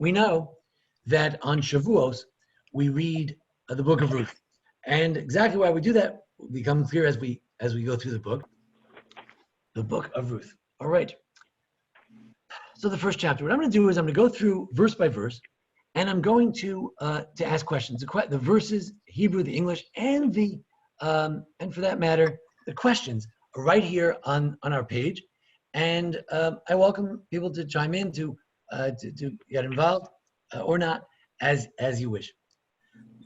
we know that on Shavuos, we read the book of Ruth. And exactly why we do that will become clear as we go through the book of Ruth. All right. So the first chapter, what I'm going to do is I'm going to go through verse by verse, and I'm going to ask questions. The verses, Hebrew, the English, and for that matter, the questions are right here on our page. And I welcome people to chime in, to get involved or not, as you wish.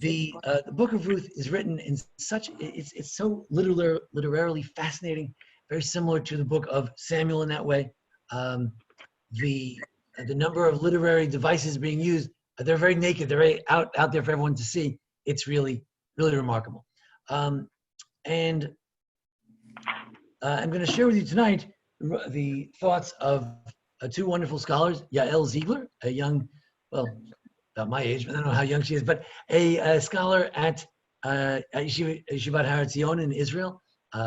The book of Ruth is written in such, it's so literarily fascinating, very similar to the book of Samuel in that way. The number of literary devices being used, they're very naked, they're very out there for everyone to see. It's really, really remarkable. And I'm going to share with you tonight the thoughts of two wonderful scholars, Yael Ziegler, a young, well, about my age, but I don't know how young she is, but a scholar at Yeshivat Har Etzion in Israel,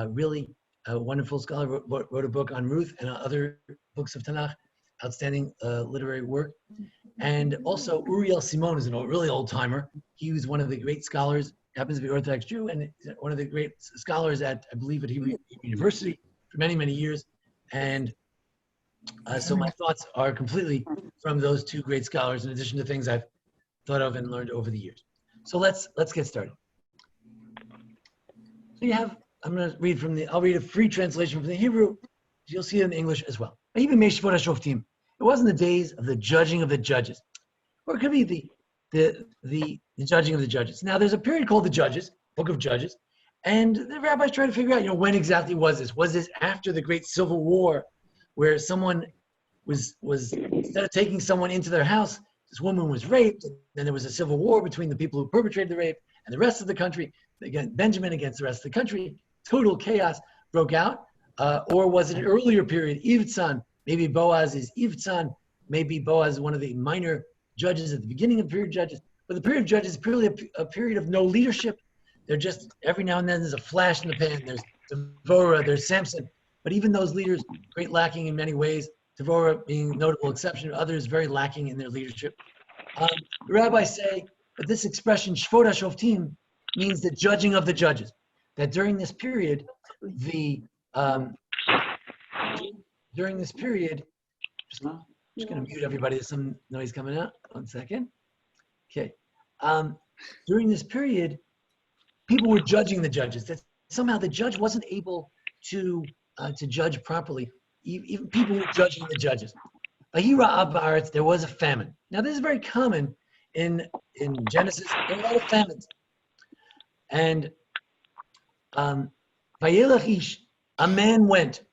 really a wonderful scholar, wrote a book on Ruth and other books of Tanakh, outstanding literary work. And also Uriel Simon is a really old timer. He was one of the great scholars, happens to be Orthodox Jew, and one of the great scholars at, I believe, at Hebrew University for many, many years. And so my thoughts are completely from those two great scholars, in addition to things I've thought of and learned over the years. So let's get started. So you have, I'm going to read I'll read a free translation from the Hebrew. You'll see it in English as well. Even Meshvot HaShoftim. It wasn't the days of the judging of the judges, or it could be the judging of the judges. Now there's a period called the Judges, Book of Judges, and the rabbis try to figure out, when exactly was this? Was this after the Great Civil War, where someone was instead of taking someone into their house, this woman was raped, and then there was a civil war between the people who perpetrated the rape and the rest of the country, again, Benjamin against the rest of the country, total chaos broke out, or was it an earlier period, Ivtsan, maybe Boaz is Ivtsan, maybe Boaz is one of the minor judges at the beginning of the period of Judges, but the period of Judges is purely a period of no leadership. They're just, every now and then there's a flash in the pan, there's Devorah, there's Samson, but even those leaders, great lacking in many ways, Devorah being a notable exception, others very lacking in their leadership. The rabbis say that this expression, Shvot HaShoftim, means the judging of the judges. That during this period, just going to mute everybody, there's some noise coming out. 1 second. Okay. During this period, people were judging the judges. That somehow the judge wasn't able to judge properly. Even people were judging the judges. There was a famine. Now this is very common in Genesis. There are a lot of famines. And Vayelech ish, a man went.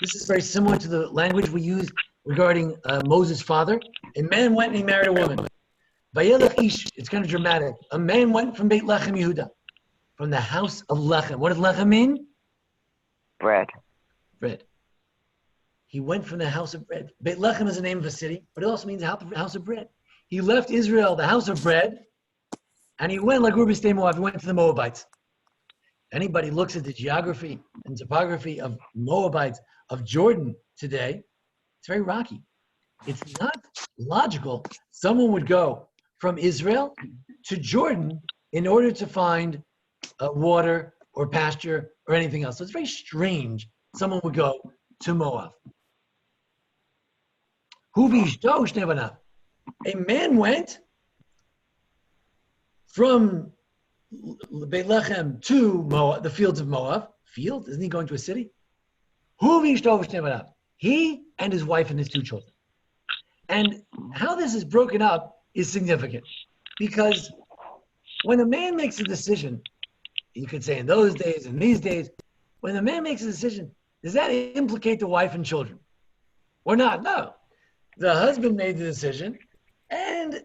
This is very similar to the language we use regarding Moses' father. A man went and he married a woman. Vayelech ish, it's kind of dramatic. A man went from Beit Lechem Yehuda, from the house of Lechem. What does Lechem mean? Bread. Bread. He went from the house of bread. Beit Lechem is the name of a city, but it also means house of bread. He left Israel, the house of bread, and he went like Ruby Stay Moab. He went to the Moabites. Anybody looks at the geography and topography of Moabites, of Jordan today, it's very rocky. It's not logical someone would go from Israel to Jordan in order to find water or pasture or anything else. So it's very strange someone would go to Moab. A man went from Beit Lechem to Moab, the fields of Moab. Field? Isn't he going to a city? He and his wife and his 2 children. And how this is broken up is significant, because when a man makes a decision, you could say in those days, in these days, when a man makes a decision, does that implicate the wife and children? Or not? No. The husband made the decision, and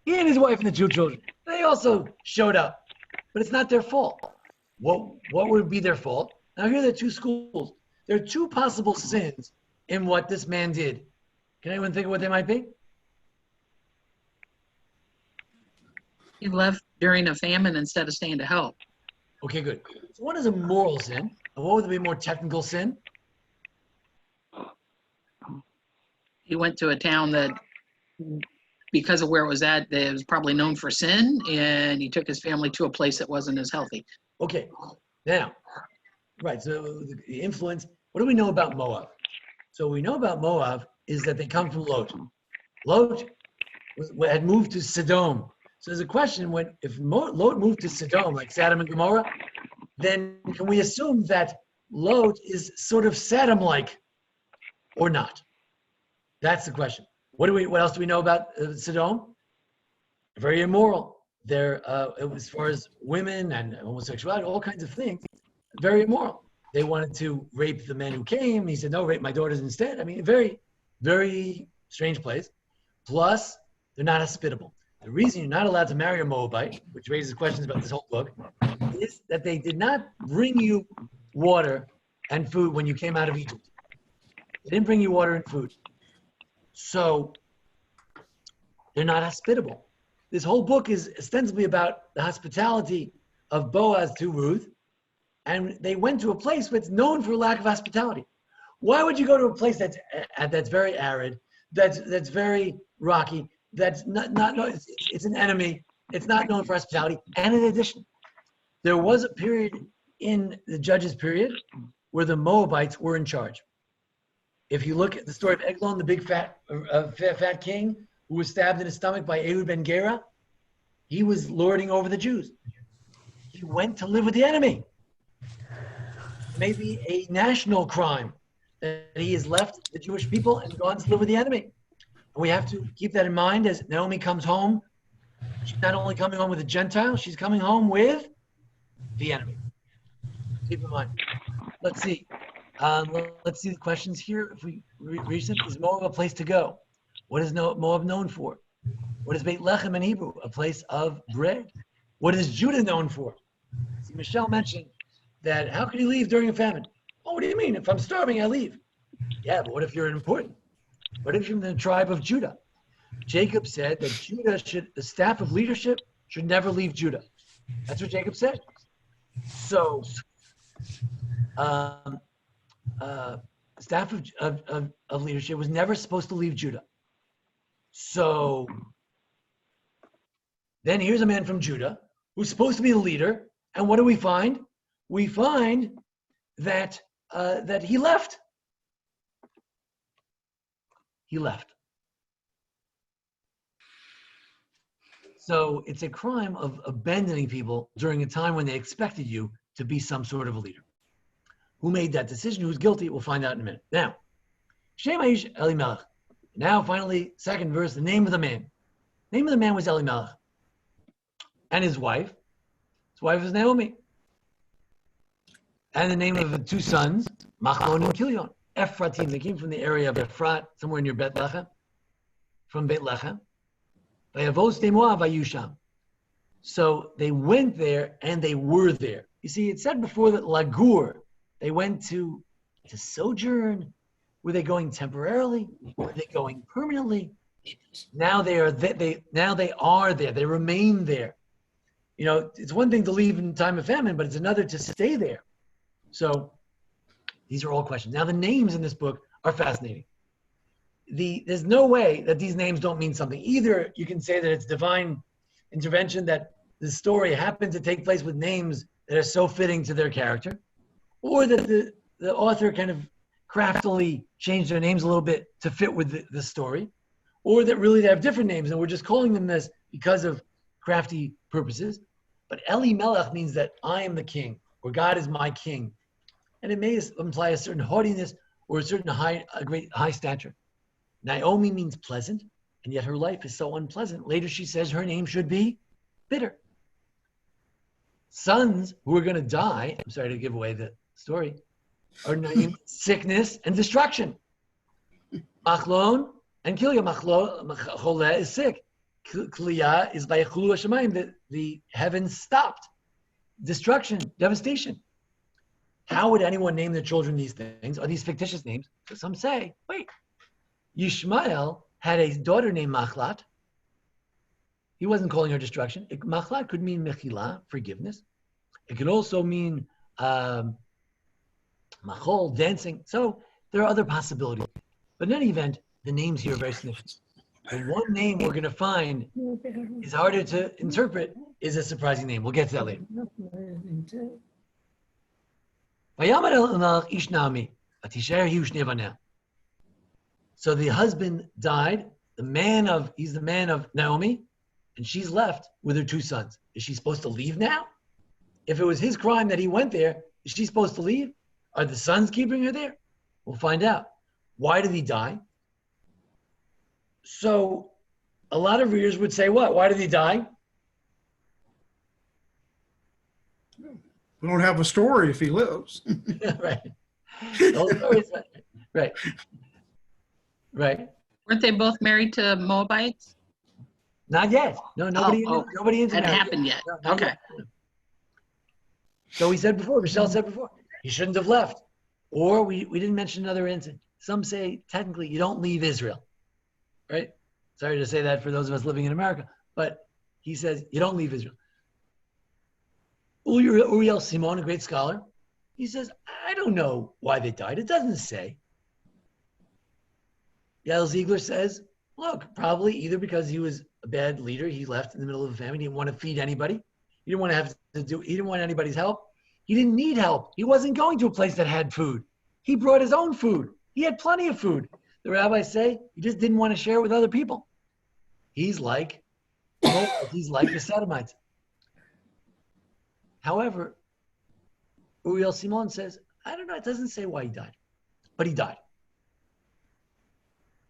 he and his wife and the 2 children, they also showed up. But it's not their fault. What would be their fault? Now here there are 2 schools. There are 2 possible sins in what this man did. Can anyone think of what they might be? He left during a famine instead of staying to help. Okay, good. So one is a moral sin. And what would be a more technical sin? He went to a town that because of where it was at, it was probably known for sin, and he took his family to a place that wasn't as healthy. Okay, now, right, so the influence, what do we know about Moab? So what we know about Moab is that they come from Lot. Lot had moved to Sodom. So there's a question, if Lot moved to Sodom, like Sodom and Gomorrah, then can we assume that Lot is sort of Sodom-like or not? That's the question. What else do we know about Sodom? Very immoral. They're, as far as women and homosexuality, all kinds of things, very immoral. They wanted to rape the men who came. He said, no, rape my daughters instead. I mean, very, very strange place. Plus, they're not hospitable. The reason you're not allowed to marry a Moabite, which raises questions about this whole book, is that they did not bring you water and food when you came out of Egypt. They didn't bring you water and food. So they're not hospitable. This whole book is ostensibly about the hospitality of Boaz to Ruth, and they went to a place that's known for lack of hospitality. Why would you go to a place that's very arid, that's very rocky, that's it's an enemy, it's not known for hospitality? And in addition, there was a period in the Judges period where the Moabites were in charge. If you look at the story of Eglon, the big fat king who was stabbed in his stomach by Ehud ben Gera, he was lording over the Jews. He went to live with the enemy. Maybe a national crime that he has left the Jewish people and gone to live with the enemy. And we have to keep that in mind as Naomi comes home. She's not only coming home with a Gentile, she's coming home with the enemy. Keep in mind. Let's see. Let's see the questions here. If we reach them, is Moab a place to go? What is Moab known for? What is Beit Lechem in Hebrew? A place of bread. What is Judah known for? See, Michelle mentioned that how could he leave during a famine? Oh, what do you mean? If I'm starving, I leave. Yeah, but what if you're important? What if you're from the tribe of Judah? Jacob said that the staff of leadership should never leave Judah. That's what Jacob said. So, staff of leadership was never supposed to leave Judah. So then here's a man from Judah who's supposed to be the leader, and what do we find? We find that that he left. He left. So it's a crime of abandoning people during a time when they expected you to be some sort of a leader. Who made that decision? Who's guilty? We'll find out in a minute. Now, Shem Aish Elimelech. Now, finally, second verse, the name of the man. The name of the man was Elimelech. And his wife. His wife was Naomi. And the name of the two sons, Machlon and Kilion. Ephratim. They came from the area of Ephrat, somewhere near Beit Lechem. From Beit Lechem. So they went there and they were there. You see, it said before that Lagur, they went to sojourn. Were they going temporarily? Were they going permanently? Now they are there. They remain there. You know, it's one thing to leave in time of famine, but it's another to stay there. So these are all questions. Now the names in this book are fascinating. There's no way that these names don't mean something. Either you can say that it's divine intervention, that the story happened to take place with names that are so fitting to their character, or that the author kind of craftily changed their names a little bit to fit with the story, or that really they have different names and we're just calling them this because of crafty purposes. But Eli Melech means that I am the king, or God is my king. And it may imply a certain haughtiness or a certain great high stature. Naomi means pleasant, and yet her life is so unpleasant. Later she says her name should be bitter. Sons who are going to die, I'm sorry to give away the story, are named sickness and destruction. Machlon and Kilya. Machlon is sick. Kliya is by Chulu Hashemayim, the heavens stopped. Destruction, devastation. How would anyone name their children these things? Are these fictitious names? So some say, wait, Yishmael had a daughter named Machlat. He wasn't calling her destruction. Machlat could mean mechila, forgiveness. It could also mean machol, dancing. So there are other possibilities. But in any event, the names here are very significant. The one name we're going to find is harder to interpret is a surprising name. We'll get to that later. So the husband died. He's the man of Naomi, and she's left with her 2 sons. Is she supposed to leave now? If it was his crime that he went there, is she supposed to leave? Are the sons keeping her there? We'll find out. Why did he die? So a lot of readers would say, what? Why did he die? We don't have a story if he lives. Right. The whole story's right. Right. Weren't they both married to Moabites? Not yet. No, nobody Hadn't happened yet. No, Okay. Yet. So Michelle said before, he shouldn't have left. Or we didn't mention another incident. Some say technically you don't leave Israel. Right? Sorry to say that for those of us living in America, but he says you don't leave Israel. Uriel Simon, a great scholar, he says, I don't know why they died. It doesn't say. Yael Ziegler says, look, probably either because he was a bad leader, he left in the middle of a famine, he didn't want to feed anybody, he didn't want anybody's help. He didn't need help. He wasn't going to a place that had food. He brought his own food. He had plenty of food. The rabbis say he just didn't want to share it with other people. He's like the Sodomites. However, Uriel Simon says, I don't know, it doesn't say why he died, but he died.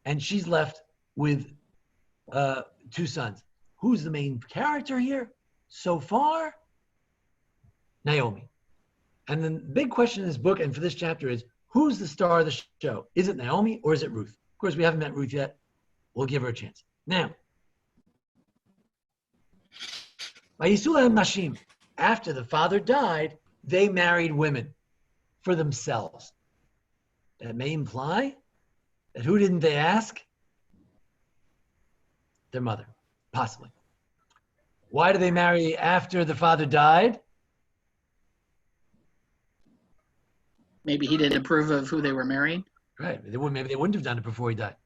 And she's left with 2 sons. Who's the main character here so far? Naomi. And the big question in this book and for this chapter is, who's the star of the show? Is it Naomi or is it Ruth? Of course, we haven't met Ruth yet. We'll give her a chance. Now, Vayisulam Nashim. After the father died, they married women for themselves. That may imply that who didn't they ask? Their mother, possibly. Why did they marry after the father died? Maybe he didn't approve of who they were marrying. Right. Maybe they wouldn't have done it before he died.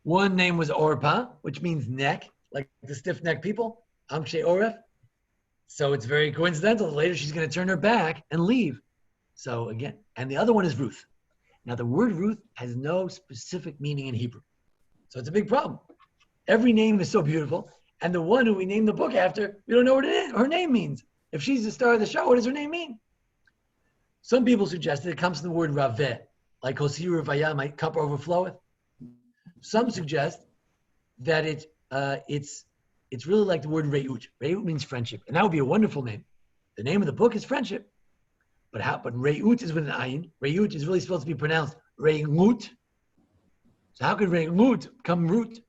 One name was Orpah, which means neck, like the stiff-necked people. Amshe Oref. So it's very coincidental. Later she's going to turn her back and leave. So again, and the other one is Ruth. Now the word Ruth has no specific meaning in Hebrew. So it's a big problem. Every name is so beautiful. And the one who we named the book after, we don't know what her name means. If she's the star of the show, what does her name mean? Some people suggest that it comes from the word Raveh, like Hosiru Vaya, my cup overfloweth. Some suggest that it's really like the word Re'ut. Re'ut means friendship, and that would be a wonderful name. The name of the book is Friendship, but Re'ut is with an ayin. Re'ut is really supposed to be pronounced Re'ut. So how could Re'ut become root?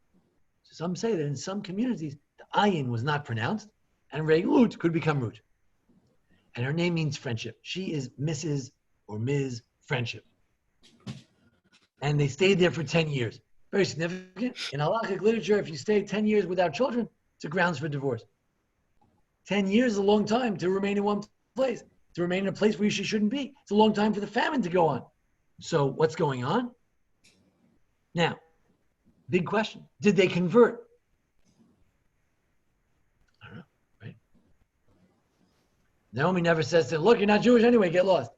So some say that in some communities the ayin was not pronounced, and Re'ut could become root. And her name means friendship. She is Mrs. or Ms. Friendship. And they stayed there for 10 years. Very significant. In halakhic literature, if you stay 10 years without children, it's a grounds for divorce. 10 years is a long time to remain in one place, to remain in a place where you shouldn't be. It's a long time for the famine to go on. So what's going on? Now, big question. Did they convert? I don't know, right? Naomi never says to them, look, you're not Jewish anyway, get lost.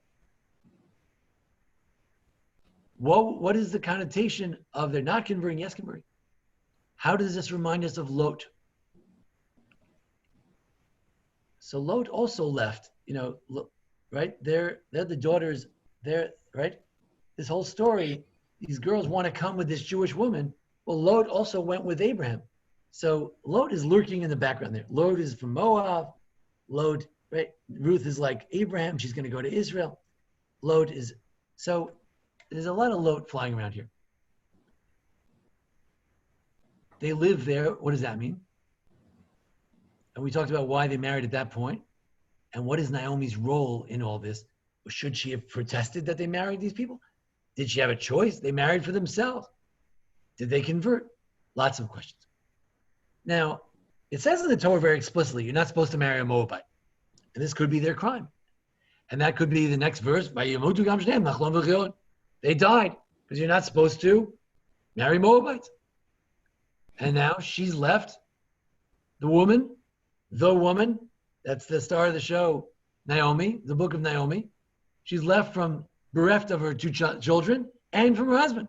What is the connotation of they're not converting, yes converting? How does this remind us of Lot? So Lot also left, right? They're the daughters, right? This whole story, these girls want to come with this Jewish woman. Well, Lot also went with Abraham. So Lot is lurking in the background there. Lot is from Moab. Lot, right? Ruth is like Abraham. She's going to go to Israel. Lot is, so there's a lot of Lot flying around here. They live there. What does that mean? And we talked about why they married at that point. And what is Naomi's role in all this? Should she have protested that they married these people? Did she have a choice? They married for themselves. Did they convert? Lots of questions. Now, it says in the Torah very explicitly, you're not supposed to marry a Moabite. And this could be their crime. And that could be the next verse. They died because you're not supposed to marry Moabites. And now she's left, the woman, that's the star of the show, Naomi, the Book of Naomi. She's left bereft of her two children and from her husband.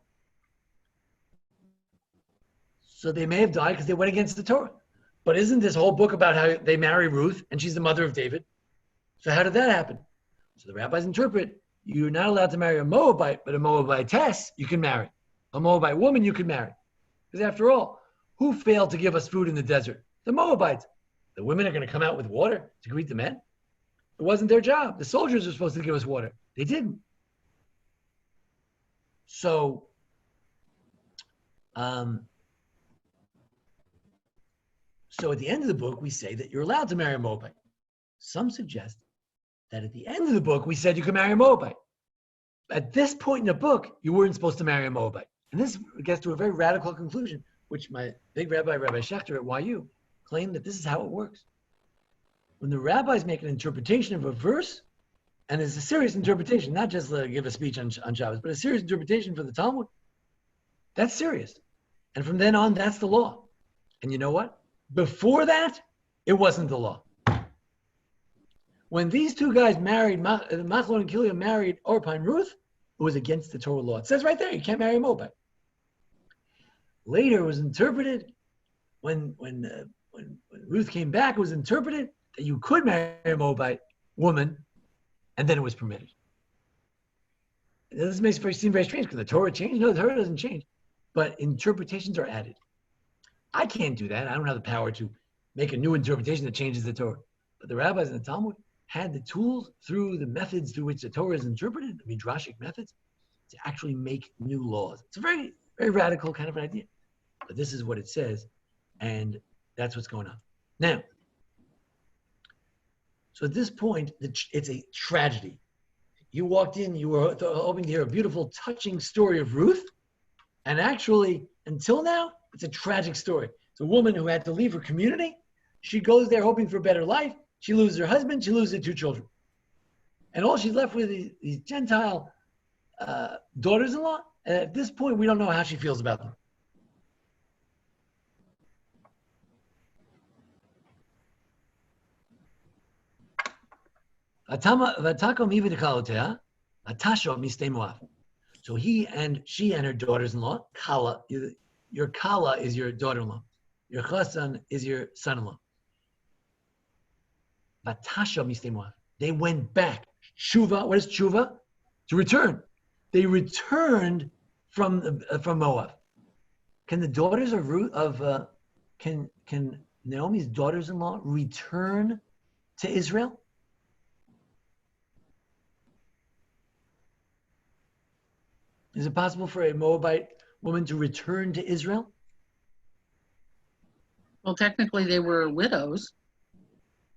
So they may have died because they went against the Torah. But isn't this whole book about how they marry Ruth and she's the mother of David? So how did that happen? So the rabbis interpret, you're not allowed to marry a Moabite, but a Moabitess you can marry. A Moabite woman you can marry. Because after all, who failed to give us food in the desert? The Moabites. The women are going to come out with water to greet the men? It wasn't their job. The soldiers were supposed to give us water. They didn't. So, so at the end of the book, we say that you're allowed to marry a Moabite. Some suggest that at the end of the book, we said you could marry a Moabite. At this point in the book, you weren't supposed to marry a Moabite. And this gets to a very radical conclusion, which my big rabbi, Rabbi Schechter at YU, claimed that this is how it works. When the rabbis make an interpretation of a verse, and it's a serious interpretation, not just give a speech on Shabbos, but a serious interpretation for the Talmud, that's serious. And from then on, that's the law. And you know what? Before that, it wasn't the law. When these two guys married, Machlon and Kilia married Orpah and Ruth, it was against the Torah law. It says right there, you can't marry a Moabite. Later, it was interpreted, when Ruth came back, it was interpreted that you could marry a Moabite woman, and then it was permitted. This makes it seem very strange because the Torah changed. No, the Torah doesn't change, but interpretations are added. I can't do that. I don't have the power to make a new interpretation that changes the Torah. But the rabbis in the Talmud had the tools through the methods through which the Torah is interpreted, the midrashic methods, to actually make new laws. It's a very, very radical kind of an idea. But this is what it says, and that's what's going on. Now, so at this point, it's a tragedy. You walked in, you were hoping to hear a beautiful, touching story of Ruth, and actually, until now, it's a tragic story. It's a woman who had to leave her community. She goes there hoping for a better life. She loses her husband. She loses her two children. And all she's left with is these Gentile daughters-in-law. And at this point, we don't know how she feels about them. So he and she and her daughters-in-law, Kala, your Kala is your daughter-in-law. Your Chasan is your son-in-law. They went back. Tshuva, what is tshuva? To return. They returned from Moab. Can the daughters of Ruth can Naomi's daughters-in-law return to Israel? Is it possible for a Moabite woman to return to Israel? Well, technically they were widows.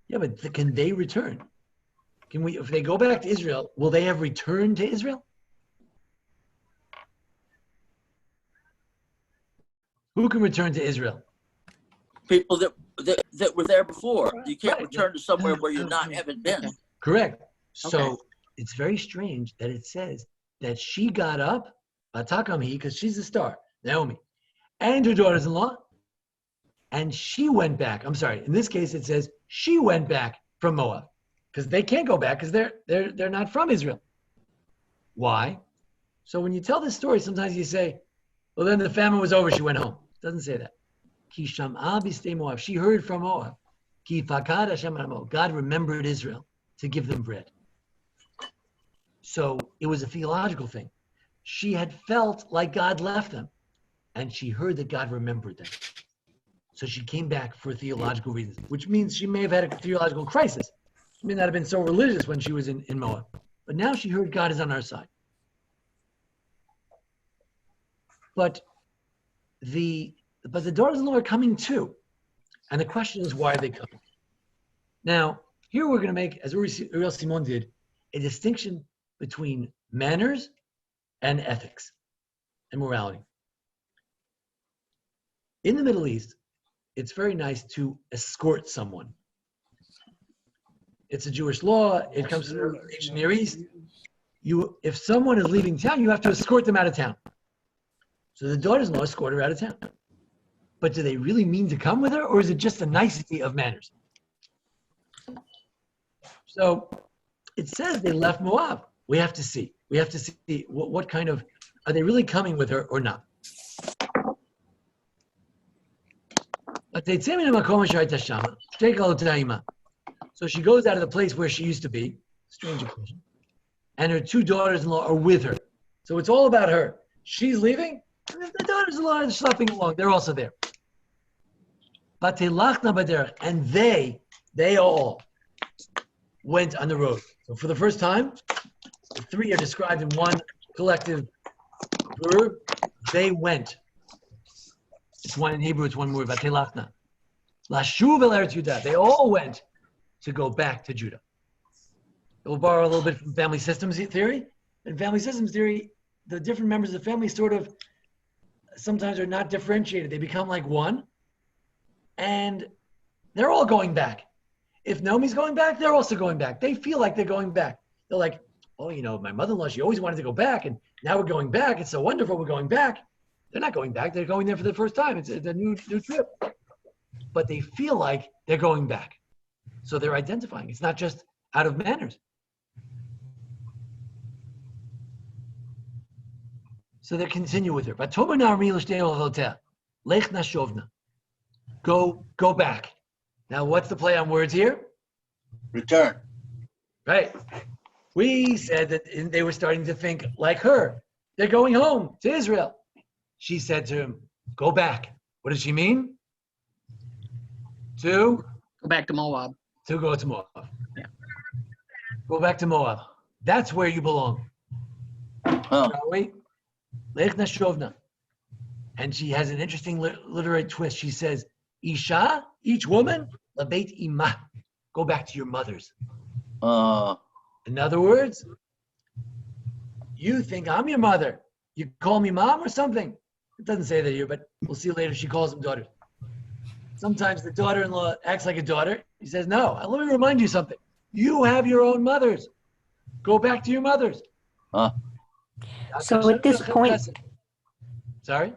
Yeah, but can they return? If they go back to Israel, will they have returned to Israel? Who can return to Israel? People that were there before. You can't return to somewhere where you haven't been. Correct. So it's very strange that it says that she got up, because she's the star, Naomi, and her daughters-in-law, and she went back. I'm sorry. In this case, it says she went back from Moab, because they can't go back because they're not from Israel. Why? So when you tell this story, sometimes you say, well, then the famine was over. She went home. It doesn't say that. Ki sham'a b'stei Moab. She heard from Moab. Ki fakad Hashem al Moab. God remembered Israel to give them bread. So it was a theological thing. She had felt like God left them, and she heard that God remembered them. So she came back for theological reasons, which means she may have had a theological crisis. She may not have been so religious when she was in Moab. But now she heard God is on our side. But the daughters-in-law are coming too. And the question is, why are they coming? Now, here we're going to make, as Uriel Simon did, a distinction between manners and ethics and morality. In the Middle East, it's very nice to escort someone. It's a Jewish law. It comes from the nation Near East. If someone is leaving town, you have to escort them out of town. So the daughters-in-law escort her out of town. but do they really mean to come with her, or is it just a nicety of manners? So it says they left Moab. We have to see. We have to see what kind of, are they really coming with her or not? So she goes out of the place where she used to be, strange occasion, and her two daughters-in-law are with her. So it's all about her. She's leaving, and the daughters-in-law are schlepping along. They're also there. And they all went on the road. So for the first time, the three are described in one collective verb. They went. It's one in Hebrew, it's one word, Vatelachna. Lashuv el Eretz Yudah. They all went to go back to Judah. We'll borrow a little bit from family systems theory. In family systems theory, the different members of the family sort of sometimes are not differentiated. They become like one, and they're all going back. If Naomi's going back, they're also going back. They feel like they're going back. They're like, oh, my mother-in-law, she always wanted to go back, and now we're going back. It's so wonderful we're going back. They're not going back. They're going there for the first time. It's a new trip. But they feel like they're going back. So they're identifying. It's not just out of manners. So they continue with her. Go back. Now, what's the play on words here? Return. Right. We said that they were starting to think like her. They're going home to Israel. She said to him, go back. What does she mean? To Go back to Moab. To go to Moab. Yeah. Go back to Moab. That's where you belong. Oh. Shall we? Lech Nashovna. And she has an interesting literary twist. She says, Isha, each woman, labeit ima. Go back to your mothers. In other words, you think I'm your mother. You call me mom or something. It doesn't say that here, but we'll see later. She calls them daughters. Sometimes the daughter-in-law acts like a daughter. He says, no, let me remind you something. You have your own mothers. Go back to your mothers. So at this point, sorry?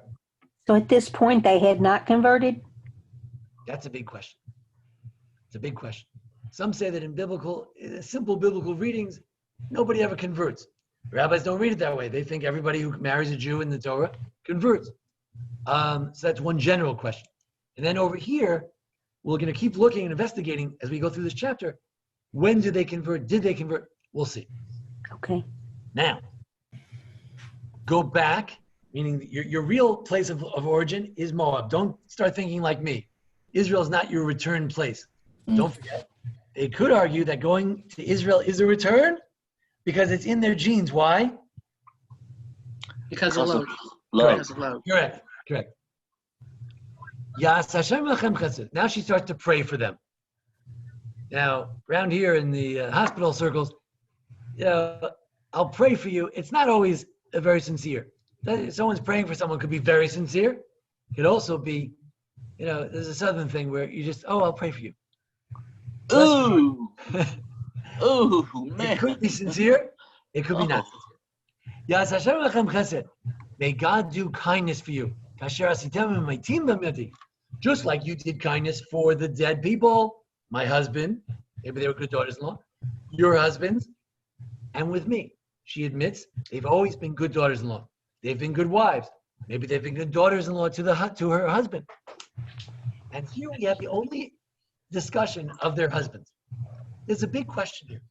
So at this point, they had not converted? That's a big question. It's a big question. Some say that in simple biblical readings, nobody ever converts. Rabbis don't read it that way. They think everybody who marries a Jew in the Torah converts. So that's one general question. And then over here, we're going to keep looking and investigating as we go through this chapter. When did they convert? Did they convert? We'll see. Okay. Now, go back, meaning your real place of origin is Moab. Don't start thinking like me. Israel is not your return place. Don't forget. They could argue that going to Israel is a return because it's in their genes. Why? Because of love. Because of love. Correct. Yas Hashem lechem chesed. Now she starts to pray for them. Now, around here in the hospital circles, I'll pray for you. It's not always very sincere. If someone's praying for someone could be very sincere. It could also be, there's a southern thing where you just, I'll pray for you. Ooh. Ooh, man. It could be sincere. It could be not sincere. Yas Hashem lechem chesed. May God do kindness for you. Just like you did kindness for the dead people, my husband, maybe they were good daughters-in-law, your husbands, and with me. She admits they've always been good daughters-in-law. They've been good wives. Maybe they've been good daughters-in-law to her husband. And here we have the only discussion of their husbands. There's a big question here.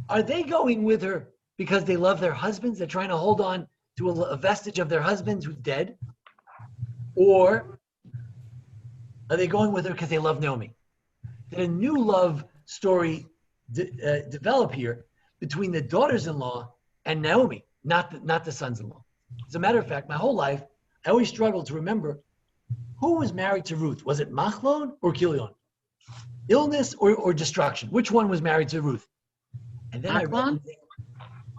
Are they going with her because they love their husbands? They're trying to hold on to a vestige of their husbands who's dead? Or are they going with her because they love Naomi? Did a new love story develop here between the daughters-in-law and Naomi, not the sons-in-law? As a matter of fact, my whole life, I always struggled to remember who was married to Ruth. Was it Machlon or Kilion? Illness or destruction? Which one was married to Ruth? And then Machlon?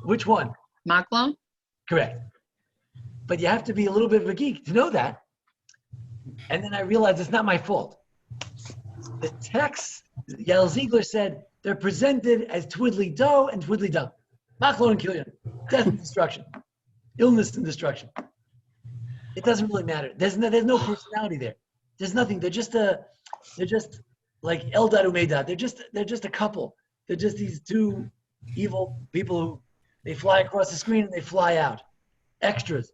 Which one? Machlon? Correct. But you have to be a little bit of a geek to know that. And then I realized it's not my fault. The text, Yael Ziegler said, they're presented as twiddly-do and twiddly-dum. Machlon and Kilion. Death and destruction. Illness and destruction. It doesn't really matter. There's no personality there. There's nothing. They're just like Eldad Umedad. They're just a couple. They're just these two evil people who they fly across the screen and they fly out. Extras.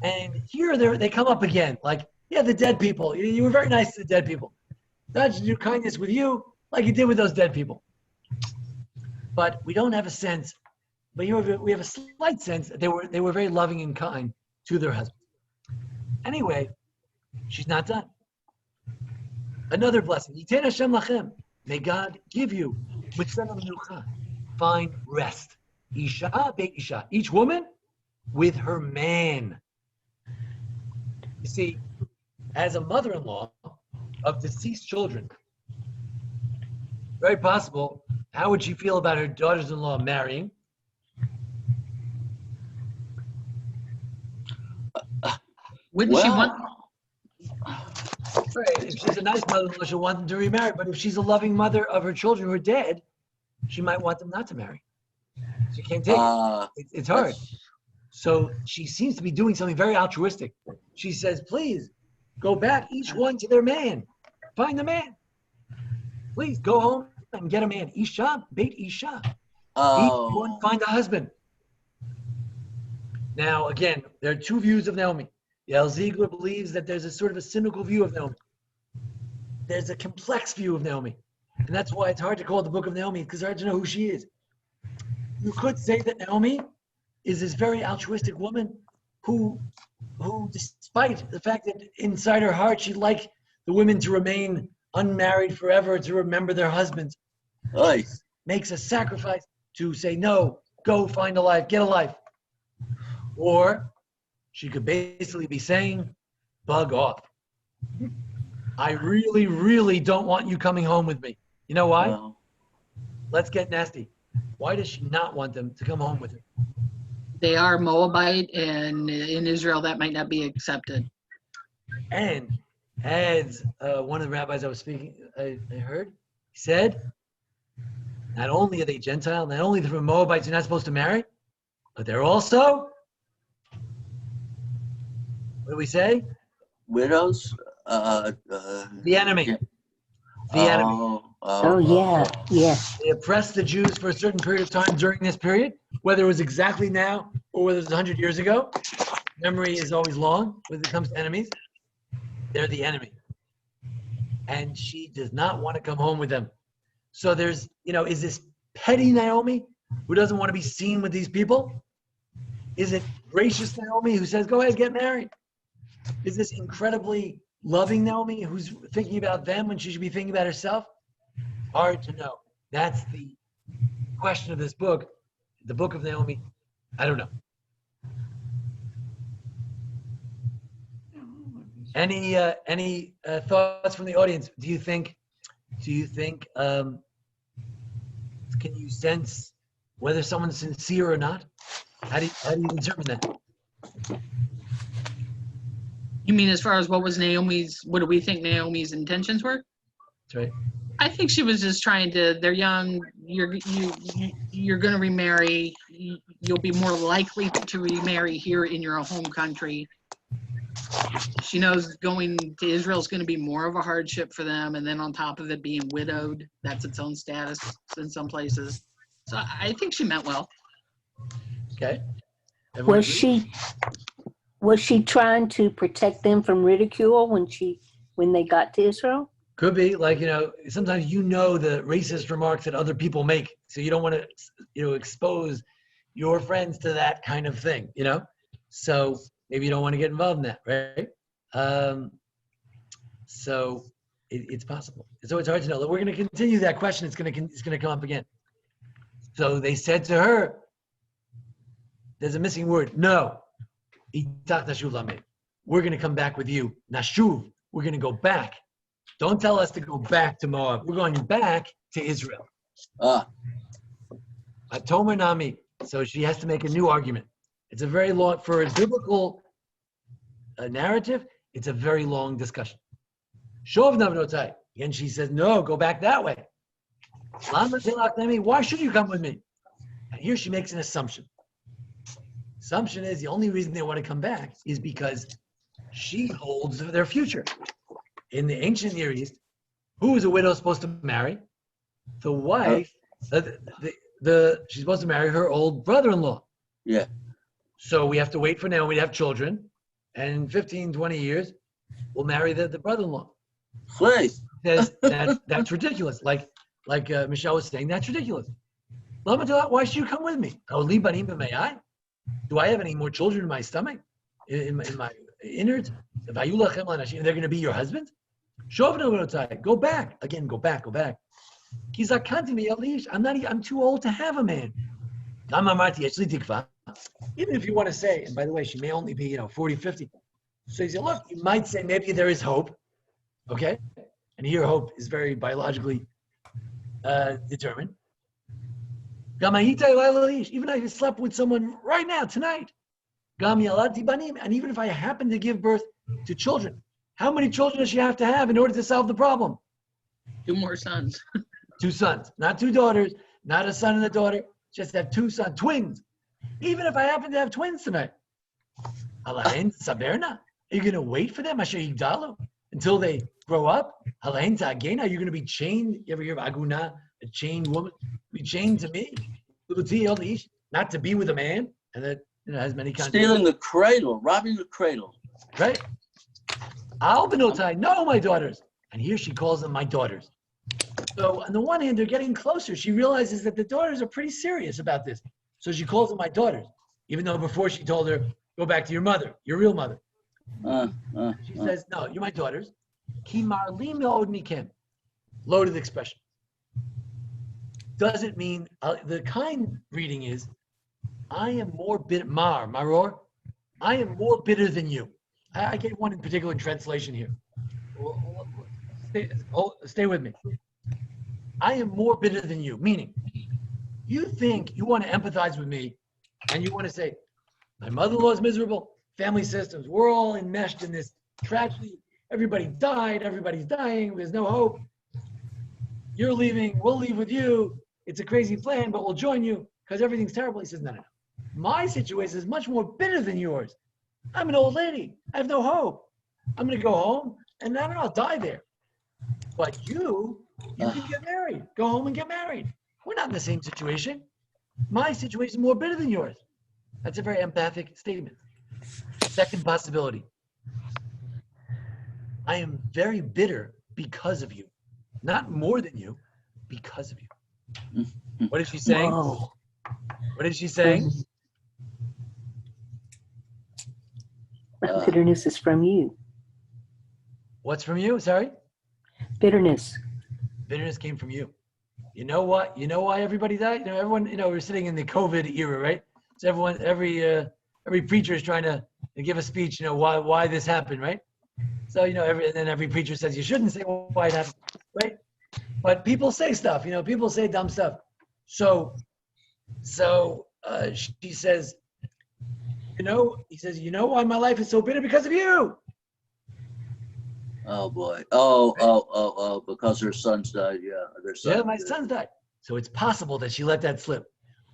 And here they come up again. Like, yeah, the dead people. You were very nice to the dead people. God should do kindness with you like you did with those dead people. But we don't have a sense. But here we have a slight sense that they were very loving and kind to their husbands. Anyway, she's not done. Another blessing. Yiten Hashem lachem. May God give you find rest. Isha beit isha. Each woman with her man. You see, as a mother-in-law of deceased children, very possible, how would she feel about her daughters-in-law marrying? Wouldn't she want? Right. If she's a nice mother-in-law, she'll want them to remarry. But if she's a loving mother of her children who are dead, she might want them not to marry. She can't take it. It's hard. So she seems to be doing something very altruistic. She says, please, go back, each one to their man. Find the man. Please, go home and get a man. Isha, beit Isha. Each one find a husband. Now, again, there are two views of Naomi. Yael Ziegler believes that there's a sort of a cynical view of Naomi. There's a complex view of Naomi. And that's why it's hard to call it the Book of Naomi, because it's hard to know who she is. You could say that Naomi is this very altruistic woman who despite the fact that inside her heart she'd like the women to remain unmarried forever, to remember their husbands, makes a sacrifice to say, no, go find a life, get a life. Or she could basically be saying, bug off. I really, really don't want you coming home with me. You know why? No. Let's get nasty. Why does she not want them to come home with her? They are Moabite, and in Israel that might not be accepted. And as one of the rabbis I was speaking, I heard, he said, not only are they Gentile, not only the Moabites are not supposed to marry, but they're also, what do we say? Widows? The enemy. The enemy. Oh, yeah, yeah. They oppressed the Jews for a certain period of time during this period, whether it was exactly now or whether it was 100 years ago. Memory is always long when it comes to enemies. They're the enemy. And she does not want to come home with them. So there's, is this petty Naomi who doesn't want to be seen with these people? Is it gracious Naomi who says, go ahead, get married? Is this incredibly loving Naomi who's thinking about them when she should be thinking about herself? Hard to know. That's the question of this book, the Book of Naomi. I don't know. Any thoughts from the audience? Do you think? Can you sense whether someone's sincere or not? How do you determine that? You mean as far as what do we think Naomi's intentions were? That's right. I think she was just trying to, they're young, you're going to remarry, you'll be more likely to remarry here in your home country. She knows going to Israel is going to be more of a hardship for them, and then on top of it being widowed, that's its own status in some places. So I think she meant well. Okay. Everyone agree? Was she trying to protect them from ridicule when they got to Israel? Could be, sometimes the racist remarks that other people make, so you don't want to, expose your friends to that kind of thing, So maybe you don't want to get involved in that, right? So it's possible. So it's hard to know. We're going to continue that question. It's going to come up again. So they said to her, there's a missing word. No. We're going to come back with you. Nashuv. We're going to go back. Don't tell us to go back to Moab. We're going back to Israel. Atomer Nami. So she has to make a new argument. It's a very long, for a biblical narrative, it's a very long discussion. Shov Navnotai. Again, she says, no, go back that way. Why should you come with me? And here she makes an assumption. Assumption is the only reason they want to come back is because she holds their future. In the ancient Near East, who is a widow supposed to marry? The wife, she's supposed to marry her old brother-in-law. Yeah. So we have to wait for Naomi to have children, and in 15, 20 years, we'll marry the brother-in-law. Please. Says that's ridiculous. Like Michelle was saying, that's ridiculous. Why should you come with me? Do I have any more children in my stomach, in my innards? They're going to be your husband? Go back. Again, go back. I'm too old to have a man. Even if you want to say, and by the way, she may only be 40, 50. So you say, look, you might say maybe there is hope. Okay? And here hope is very biologically determined. Even if I slept with someone right now, tonight. And even if I happen to give birth to children, how many children does she have to have in order to solve the problem? 2 more sons. 2 sons, not 2 daughters, not a son and a daughter, just have 2 sons, twins. Even if I happen to have twins tonight. Are you going to wait for them until they grow up? Are you going to be chained? You ever hear of aguna, a chained woman? Be chained to me? Not to be with a man? And that has many kinds. Stealing the cradle, robbing the cradle. Right? No, my daughters. And here she calls them my daughters. So on the one hand, they're getting closer. She realizes that the daughters are pretty serious about this. So she calls them my daughters, even though before she told her, go back to your mother, your real mother. She says, no, you're my daughters. Loaded expression. Does it mean, the kind reading is, I am more bitter, maror, I am more bitter than you. I gave one in particular translation here. Stay with me. I am more bitter than you, meaning you think you want to empathize with me and you want to say, my mother-in-law is miserable, family systems, we're all enmeshed in this tragedy. Everybody died, everybody's dying, there's no hope. You're leaving, we'll leave with you. It's a crazy plan, but we'll join you because everything's terrible. He says, no. My situation is much more bitter than yours. I'm an old lady. I have no hope. I'm going to go home and I don't know, I'll die there. But you can get married. Go home and get married. We're not in the same situation. My situation is more bitter than yours. That's a very empathic statement. Second possibility. I am very bitter because of you. Not more than you, because of you. What is she saying? Whoa. What is she saying? Bitterness is from you. What's from you? Sorry? Bitterness. Bitterness came from you. You know what? You know why everybody died? Everyone, we're sitting in the COVID era, right? So every preacher is trying to give a speech, why this happened, right? So, and then every preacher says you shouldn't say why it happened, right? But people say stuff, people say dumb stuff. So she says, he says, why my life is so bitter? Because of you. Oh boy. Oh, because her sons died. Yeah. Yeah, my sons died. So it's possible that she let that slip.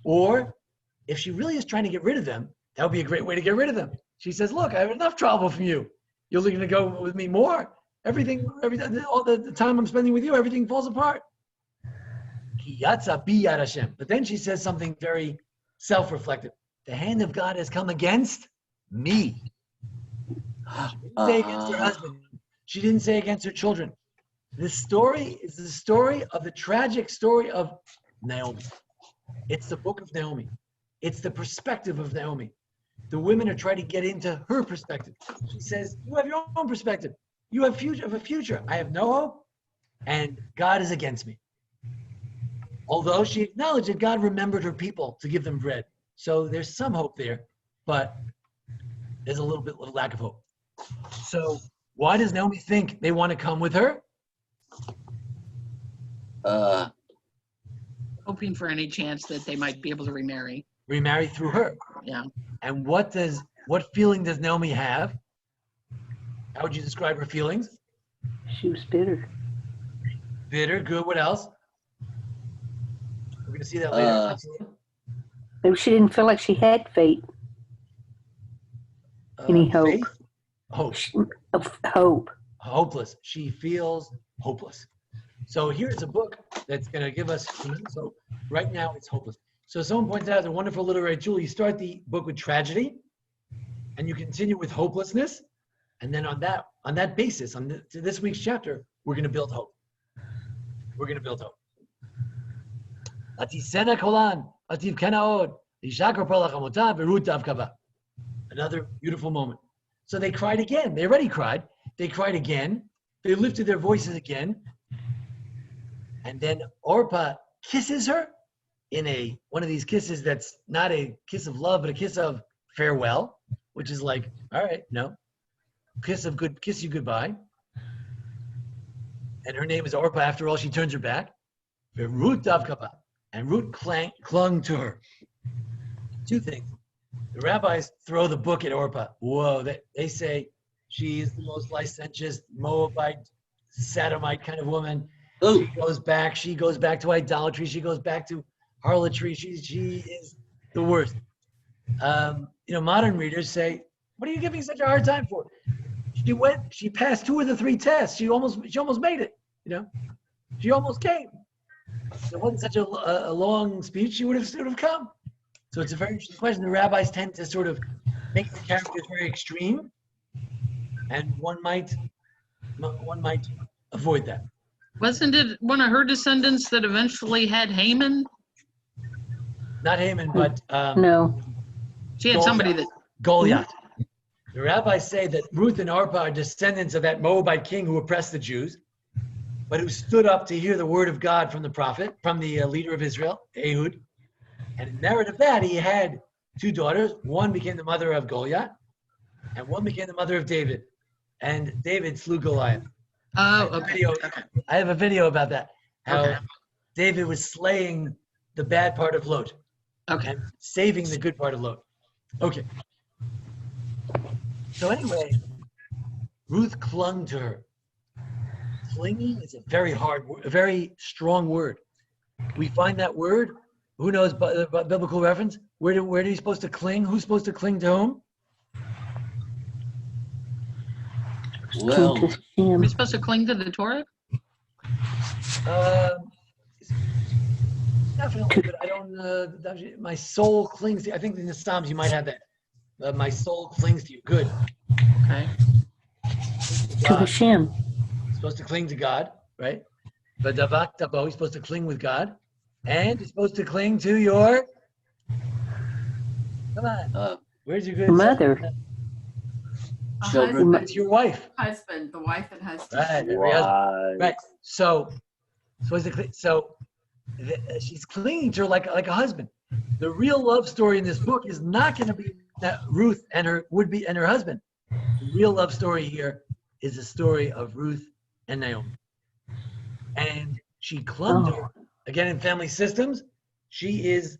Or if she really is trying to get rid of them, that would be a great way to get rid of them. She says, look, I have enough trouble from you. You're looking to go with me more. Everything, all the time I'm spending with you, everything falls apart. But then she says something very self-reflective. The hand of God has come against me. She didn't say against her husband. She didn't say against her children. This story is the story of the tragic story of Naomi. It's the book of Naomi. It's the perspective of Naomi. The women are trying to get into her perspective. She says, you have your own perspective. You have a future. I have no hope, and God is against me. Although she acknowledged that God remembered her people to give them bread. So there's some hope there, but there's a little lack of hope. So why does Naomi think they want to come with her? Hoping for any chance that they might be able to remarry. Remarry through her. Yeah. And what feeling does Naomi have? How would you describe her feelings? She was bitter. Bitter, good. What else? We're going to see that later. Maybe she didn't feel like she had fate. Any hope? Faith? Hope. Of hope. Hopeless. She feels hopeless. So here's a book that's going to give us, so right now it's hopeless. So someone points out a wonderful literary tool. You start the book with tragedy, and you continue with hopelessness, and then on that basis, to this week's chapter, we're going to build hope. We're going to build hope. Another beautiful moment. So they cried again. They already cried. They cried again. They lifted their voices again. And then Orpah kisses her in one of these kisses that's not a kiss of love, but a kiss of farewell, which is like, all right, no. Kiss you goodbye. And her name is Orpah. After all, she turns her back. Ruth davkaba. And Ruth clung to her. Two things. The rabbis throw the book at Orpah. Whoa, they say she is the most licentious, Moabite, Sodomite kind of woman. Ooh. She goes back to idolatry. She goes back to harlotry. She is the worst. Modern readers say, what are you giving such a hard time for? She passed 2 of the 3 tests. She almost made it, She almost came. It wasn't such a long speech. She would have come. So it's a very interesting question. The rabbis tend to sort of make the characters very extreme, and one might avoid that. Wasn't it one of her descendants that eventually had Haman? Not Haman, but No. She had somebody that. Goliath. The rabbis say that Ruth and Orpah are descendants of that Moabite king who oppressed the Jews, but who stood up to hear the word of God from the prophet, from the leader of Israel, Ehud. And in merit of that, he had 2 daughters. One became the mother of Goliath, and one became the mother of David. And David slew Goliath. Oh, okay. I have a video about that. How David was slaying the bad part of Lot. Okay. And saving the good part of Lot. Okay. So anyway, Ruth clung to her. Clinging is a very strong word. We find that word. Who knows biblical reference? Where are you supposed to cling? Who's supposed to cling to whom? Well, Are we supposed to cling to the Torah? Definitely, but I don't. My soul clings to. I think in the Psalms you might have that. My soul clings to you. Good. Okay. To Hashem. Supposed to cling to God, right? But davak tabo, he's supposed to cling with God, and he's supposed to cling to your. Come on. Where's your good Mother. children. It's your wife. Husband, the wife and husband. Right. Every husband. Right. So she's clinging to her like a husband. The real love story in this book is not going to be that Ruth and her husband. The real love story here is the story of Ruth and Naomi. And she clung to her. Again, in family systems, she is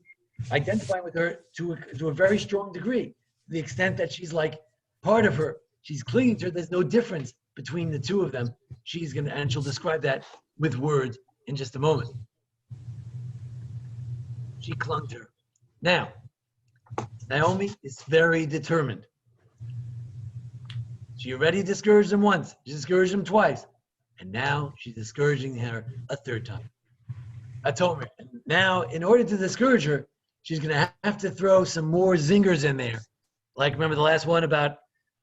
identifying with her to a very strong degree. To the extent that she's like part of her. She's clinging to her. There's no difference between the two of them. And she'll describe that with words in just a moment. She clung to her. Now, Naomi is very determined. She already discouraged him once. She discouraged him twice. And now she's discouraging her a third time. Atomer. Now, in order to discourage her, she's going to have to throw some more zingers in there. Like, remember the last one about,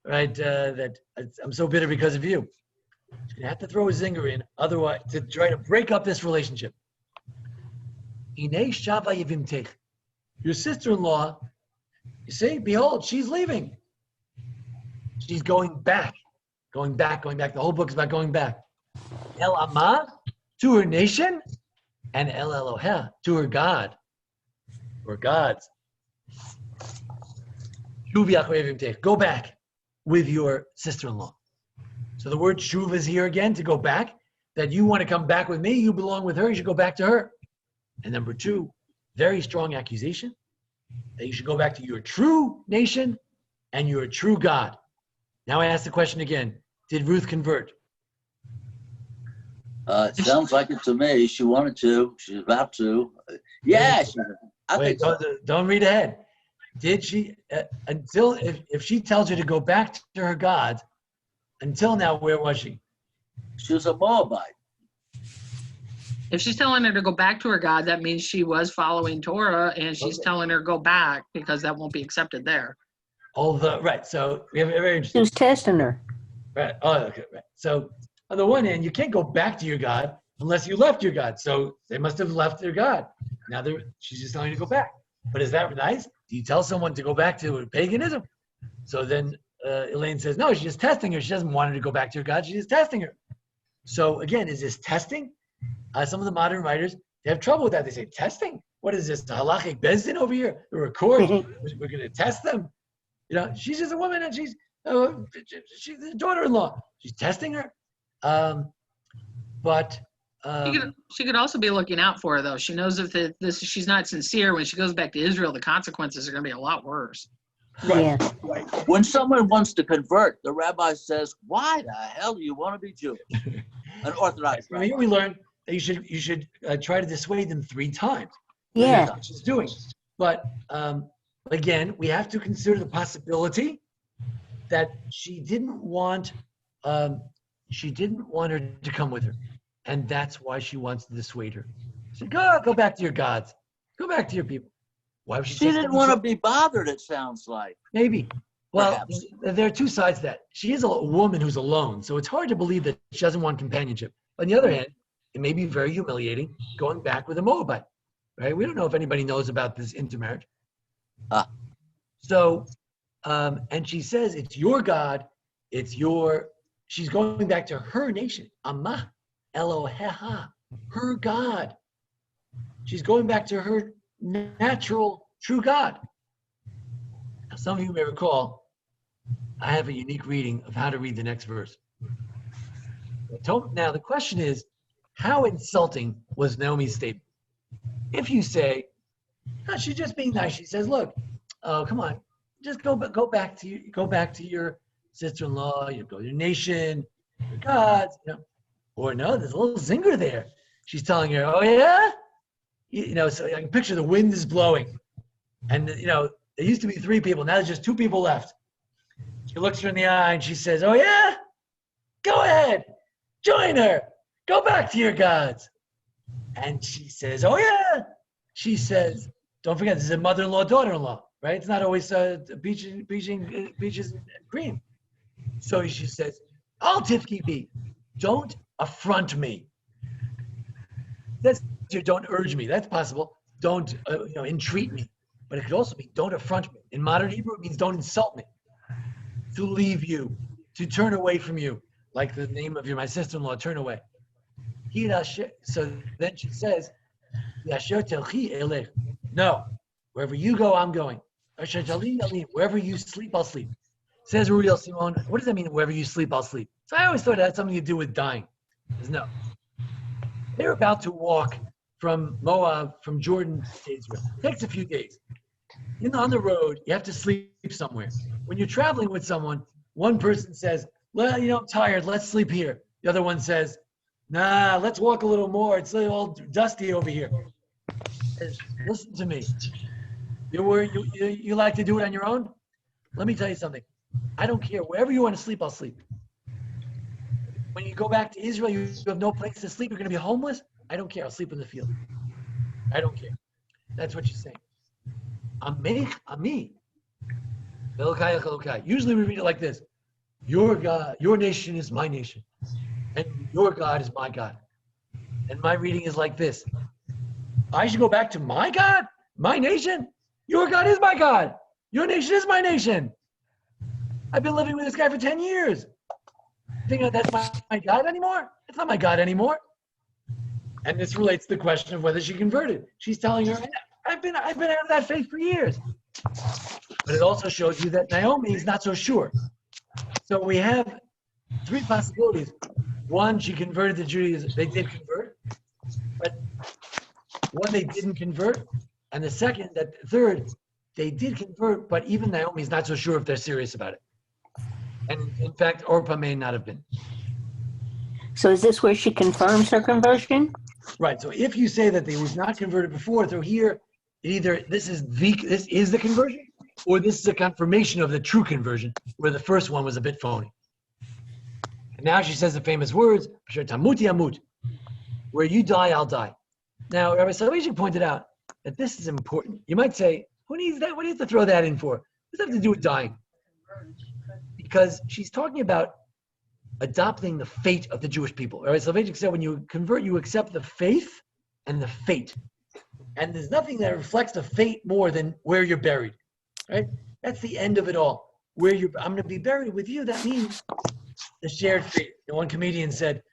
right, that I'm so bitter because of you. She's going to have to throw a zinger in, otherwise, to try to break up this relationship. Your sister-in-law, you see, behold, she's leaving. She's going back. The whole book is about going back. El Amah, to her nation, and El Eloheh, to her God, or gods. Go back with your sister-in-law. So the word shuv is here again, to go back. That you want to come back with me, you belong with her, you should go back to her. And number 2, very strong accusation that you should go back to your true nation and your true God. Now I ask the question again, did Ruth convert? It sounds like it to me. She wanted to. She's about to. Yeah. Wait, don't read ahead. Did she, if she tells her to go back to her gods, until now, where was she? She was a Moabite. If she's telling her to go back to her God, that means she was following Torah, and she's telling her go back because that won't be accepted there. Although, right, so we have a very He interesting. was testing her. Right. Oh, okay. Right. So on the one hand, you can't go back to your God unless you left your God. So they must have left their God. Now she's just telling you to go back. But is that nice? Do you tell someone to go back to paganism? So then Elaine says, no, she's just testing her. She doesn't want her to go back to her God. She's just testing her. So again, is this testing? Some of the modern writers, they have trouble with that. They say, testing? What is this? The halachic bezdin over here? The record? We're going to test them? You know, she's just a woman and she's the daughter-in-law. She's testing her. She could also be looking out for her, though. She knows if she's not sincere, when she goes back to Israel, the consequences are going to be a lot worse. Right. Yeah. Right. When someone wants to convert, the rabbi says, why the hell do you want to be Jewish? An Orthodox From here we learn that you should try to dissuade them 3 times. Yeah. That's what she's doing. But again, we have to consider the possibility that she didn't want her to come with her, and that's why she wants to dissuade her. She said, go back to your gods, go back to your people. Why would she? She didn't want to be bothered, it sounds like. Maybe. Well, Perhaps. there are 2 sides to that. She is a woman who's alone, so it's hard to believe that she doesn't want companionship. On the other hand, it may be very humiliating going back with a Moabite, right? We don't know if anybody knows about this intermarriage. So, and she says, it's your God, she's going back to her nation, Amma Eloheha, her God. She's going back to her natural, true God. Now, some of you may recall, I have a unique reading of how to read the next verse. Now, the question is, how insulting was Naomi's statement? If you say, oh, she's just being nice. She says, look, oh, come on, just go back to your sister-in-law, your nation, your gods, Or no, there's a little zinger there. She's telling her, oh yeah? So I can picture the wind is blowing. And, there used to be 3 people. Now there's just 2 people left. She looks her in the eye and she says, oh yeah? Go ahead. Join her. Go back to your gods. And she says, oh yeah? She says, don't forget, this is a mother-in-law, daughter-in-law, right? It's not always peaches and cream. So she says, I'll tifki, don't affront me. That's don't urge me. That's possible. Don't entreat me. But it could also be don't affront me. In modern Hebrew, it means don't insult me. To leave you, to turn away from you, like the name of my sister-in-law, turn away. So then she says, no, wherever you go, I'm going. Wherever you sleep, I'll sleep. Says Uriel Simon, what does that mean, wherever you sleep, I'll sleep? So I always thought it had something to do with dying. No. They're about to walk from Moab, from Jordan to Israel. It takes a few days. On the road, you have to sleep somewhere. When you're traveling with someone, one person says, well, I'm tired, let's sleep here. The other one says, nah, let's walk a little more. It's all dusty over here. Listen to me. You like to do it on your own? Let me tell you something. I don't care. Wherever you want to sleep, I'll sleep. When you go back to Israel, you have no place to sleep. You're going to be homeless? I don't care. I'll sleep in the field. I don't care. That's what she's saying. Ami. Usually we read it like this. Your God, your nation is my nation. And your God is my God. And my reading is like this. I should go back to my God? My nation? Your God is my God. Your nation is my nation. I've been living with this guy for 10 years. You think that's my God anymore? It's not my God anymore. And this relates to the question of whether she converted. She's telling her, I've been out of that faith for years. But it also shows you that Naomi is not so sure. So we have 3 possibilities. One, she converted to Judaism. They did convert. But one, they didn't convert. And the third, they did convert, but even Naomi is not so sure if they're serious about it. And in fact, Orpah may not have been. So is this where she confirms her conversion? Right. So if you say that they was not converted before, so here, either this is the conversion, or this is a confirmation of the true conversion, where the first one was a bit phony. now she says the famous words, "Tamuti amut," where you die, I'll die. Now, Rabbi Soloveitchik pointed out that this is important. You might say, who needs that? What do you have to throw that in for? What does that have to do with dying? Because she's talking about adopting the fate of the Jewish people. Rabbi Soloveitchik said, when you convert, you accept the faith and the fate. And there's nothing that reflects the fate more than where you're buried, right? That's the end of it all. I'm going to be buried with you. That means the shared fate. One comedian said,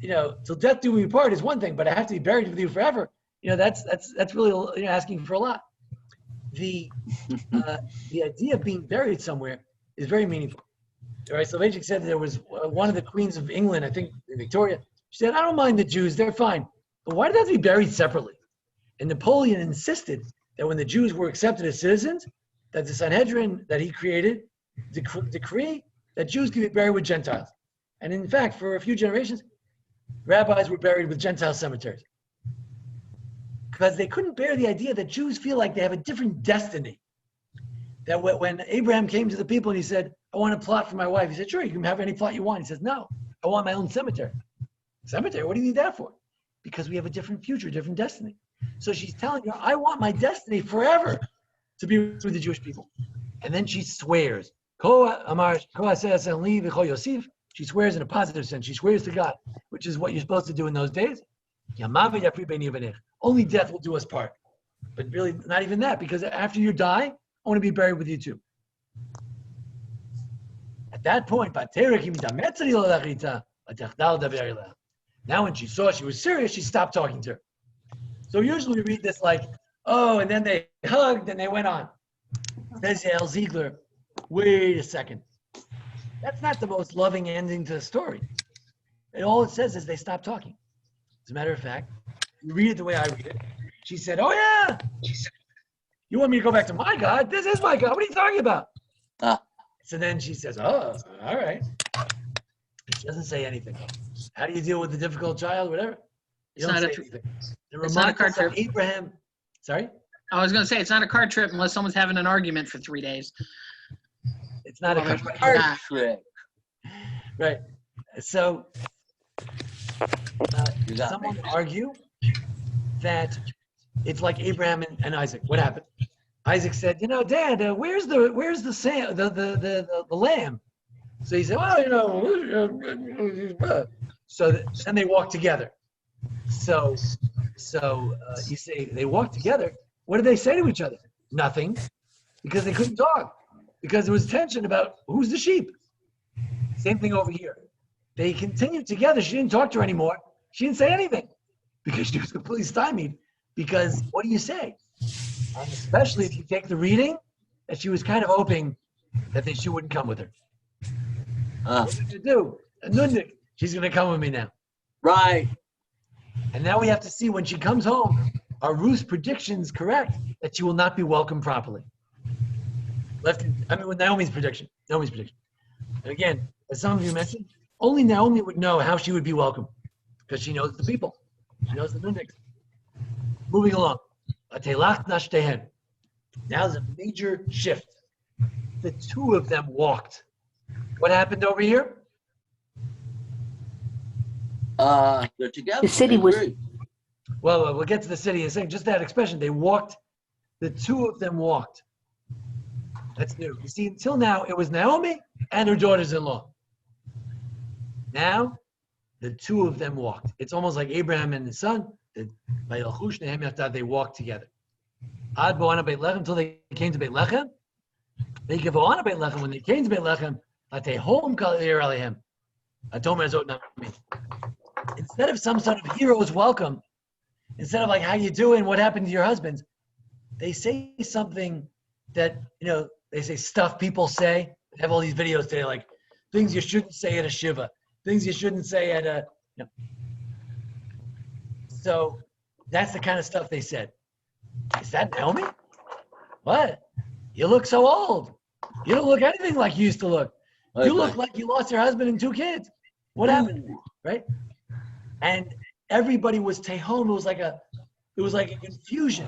till death do we part is one thing, but I have to be buried with you forever. That's really asking for a lot. The idea of being buried somewhere is very meaningful. Right? Soloveitchik said there was one of the queens of England, I think Victoria. She said, "I don't mind the Jews; they're fine, but why do they have to be buried separately?" And Napoleon insisted that when the Jews were accepted as citizens, that the Sanhedrin that he created decree that Jews could be buried with Gentiles. And in fact, for a few generations, rabbis were buried with Gentile cemeteries because they couldn't bear the idea that Jews feel like they have a different destiny. That when Abraham came to the people and he said, "I want a plot for my wife," he said, "Sure, you can have any plot you want." He says, "No, I want my own cemetery." Cemetery? What do you need that for? Because we have a different future, different destiny. So she's telling you, I want my destiny forever to be with the Jewish people. And then she swears. She swears in a positive sense. She swears to God, which is what you're supposed to do in those days. Only death will do us part. But really, not even that, because after you die, I want to be buried with you too. At that point, now when she saw she was serious, she stopped talking to her. So usually we read this like, oh, and then they hugged and they went on. Says Yael Ziegler, wait a second. That's not the most loving ending to the story. And all it says is they stopped talking. As a matter of fact, you read it the way I read it. She said, "Oh yeah, you want me to go back to my God? This is my God. What are you talking about?" So then she says, "Oh, all right." She doesn't say anything. How do you deal with a difficult child, whatever? You don't say anything. It's not a card trip. Abraham, sorry? I was going to say, it's not a card trip unless someone's having an argument for 3 days. It's not a card trip. Right. So, someone argue that it's like Abraham and Isaac. What happened? Isaac said, "Dad, where's the lamb?" So he said, "Well, So then they walk together. So you say they walk together. What did they say to each other? Nothing, because they couldn't talk, because there was tension about who's the sheep. Same thing over here. They continued together. She didn't talk to her anymore. She didn't say anything because she was completely stymied. Because what do you say? And especially if you take the reading that she was kind of hoping that she wouldn't come with her. What did you do? Nundik, she's going to come with me now. Right. And now we have to see when she comes home, are Ruth's predictions correct that she will not be welcomed properly? With Naomi's prediction. And again, as some of you mentioned, only Naomi would know how she would be welcomed because she knows the people. She knows the Nundiks. Moving along. Now there's a major shift. The two of them walked. What happened over here? They're together. The city was. Well, we'll get to the city in a second. Just that expression, they walked. The two of them walked. That's new. You see, until now, it was Naomi and her daughters-in-law. Now, the two of them walked. It's almost like Abraham and his son. They walked together. Until they came to Beit Lechem. When they came to Beit Lechem, instead of some sort of hero's welcome, instead of like, how you doing, what happened to your husbands, they say something that, they say stuff people say. They have all these videos today, like things you shouldn't say at a shiva, things you shouldn't say at a, So that's the kind of stuff they said. Is that Naomi? What? You look so old. You don't look anything like you used to look. You look like you lost your husband and 2 kids. What happened? Right? And everybody was tehom. It was like a confusion.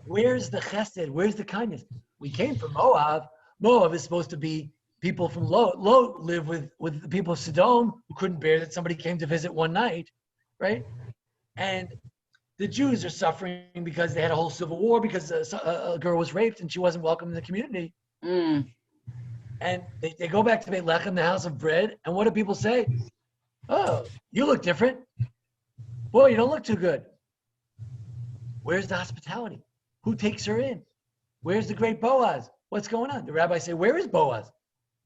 Where's the chesed? Where's the kindness? We came from Moab. Moab is supposed to be people from Lot live with the people of Sodom who couldn't bear that somebody came to visit one night, right? And the Jews are suffering because they had a whole civil war because a girl was raped and she wasn't welcome in the community. Mm. And they go back to Beit Lechem, the house of bread, and what do people say? Oh, you look different. Boy, you don't look too good. Where's the hospitality? Who takes her in? Where's the great Boaz? What's going on? The rabbis say, where is Boaz?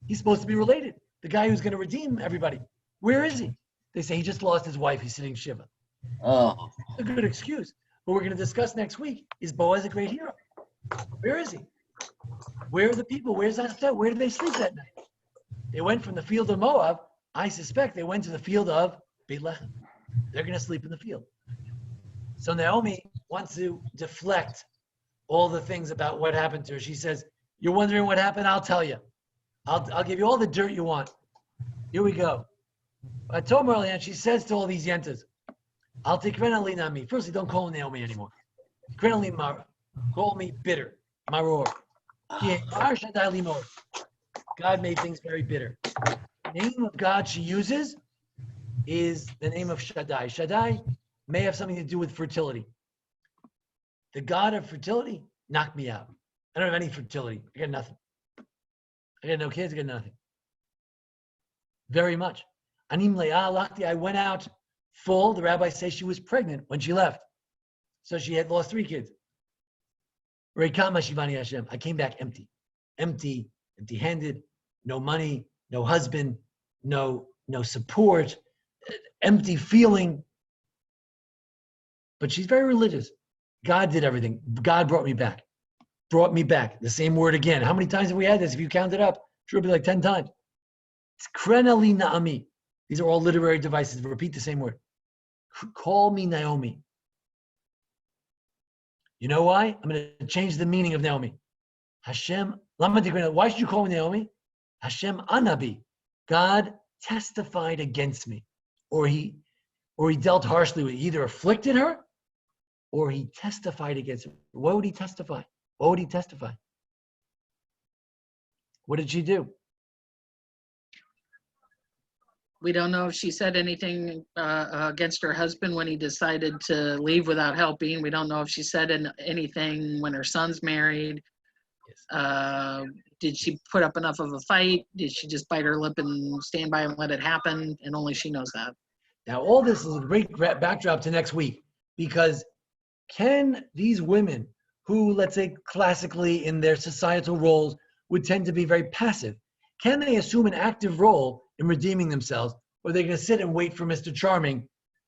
He's supposed to be related. The guy who's going to redeem everybody. Where is he? They say he just lost his wife. He's sitting Shiva. Oh. A good excuse. But we're going to discuss next week. Is Boaz a great hero? Where is he? Where are the people? Where's that stuff? Where do they sleep that night? They went from the field of Moab. I suspect they went to the field of Beit Lechem. They're going to sleep in the field. So Naomi wants to deflect all the things about what happened to her. She says, you're wondering what happened? I'll tell you. I'll give you all the dirt you want. Here we go. I told her earlier, and she says to all these yentas, I'll take Krenali Nami. Firstly, don't call me Naomi anymore. Krenali Mara. Call me bitter. Maror. God made things very bitter. The name of God she uses is the name of Shaddai. Shaddai may have something to do with fertility. The God of fertility knocked me out. I don't have any fertility. I got nothing. I got no kids. I got nothing. Very much. Anim le'ah lachti. I went out full. The rabbi says she was pregnant when she left. So she had lost 3 kids. Reikama shivani Hashem. I came back empty. Empty-handed, no money, no husband, no support, empty feeling. But she's very religious. God did everything. God brought me back. Brought me back. The same word again. How many times have we had this? If you count it up, sure it'll be like 10 times. It's krenali na'ami. These are all literary devices. Repeat the same word. Call me Naomi. You know why? I'm going to change the meaning of Naomi. Hashem, why should you call me Naomi? Hashem anabi. God testified against me. Or he dealt harshly with, either afflicted her or he testified against her. What would he testify? What would he testify? What did she do? We don't know if she said anything against her husband when he decided to leave without helping. We don't know if she said anything when her son's married. Did she put up enough of a fight? Did she just bite her lip and stand by and let it happen? And only she knows that. Now, all this is a great backdrop to next week, because can these women who, let's say, classically in their societal roles would tend to be very passive, can they assume an active role in redeeming themselves, or are they going to sit and wait for Mr. Charming,